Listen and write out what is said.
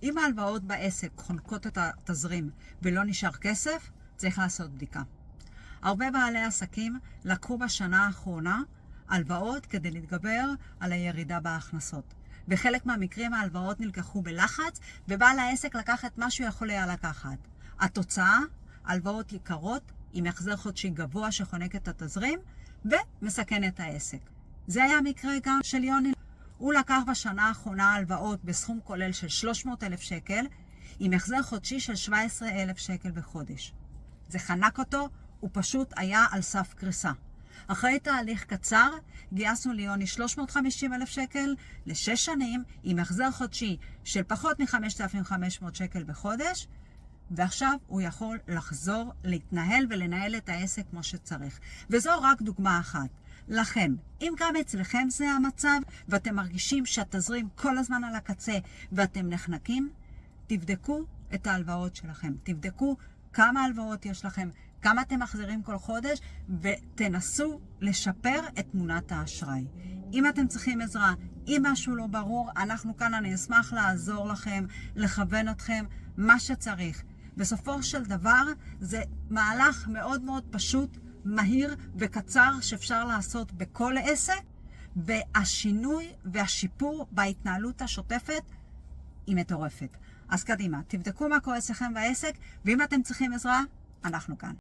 אם ההלוואות בעסק חונקות את התזרים ולא נשאר כסף, צריך לעשות בדיקה. הרבה בעלי עסקים לקחו בשנה האחרונה הלוואות כדי להתגבר על הירידה בהכנסות. בחלק מהמקרים ההלוואות נלקחו בלחץ, ובעל העסק לקח את מה שהוא יכול היה לקחת. התוצאה, הלוואות יקרות עם החזר חודשי גבוה שחונק את התזרים ומסכן את העסק. זה היה מקרה גם של יוני. הוא לקח בשנה האחרונה הלוואות בסכום כולל של 300,000 שקל, עם החזר חודשי של 17,000 שקל בחודש. זה חנק אותו, הוא פשוט היה על סף קריסה. אחרי תהליך קצר, גייסנו ליוני 350,000 שקל ל6 שנים, עם החזר חודשי של פחות מ-5,500 שקל בחודש, ועכשיו הוא יכול לחזור, להתנהל ולנהל את העסק כמו שצריך. וזו רק דוגמה אחת. לכן, אם גם אצלכם זה המצב, ואתם מרגישים שהתזרים כל הזמן על הקצה ואתם נחנקים, תבדקו את ההלוואות שלכם. תבדקו כמה הלוואות יש לכם, כמה אתם מחזירים כל חודש, ותנסו לשפר את תמונת האשראי. אם אתם צריכים עזרה, אם משהו לא ברור, אנחנו כאן, אני אשמח לעזור לכם, לכוון אתכם, מה שצריך. בסופו של דבר, זה מהלך מאוד מאוד פשוט, מהיר וקצר שאפשר לעשות בכל עסק, והשינוי והשיפור בהתנהלות השוטפת היא מטורפת. אז קדימה, תבדקו מה קורה אצלכם בעסק, ואם אתם צריכים עזרה, אנחנו כאן.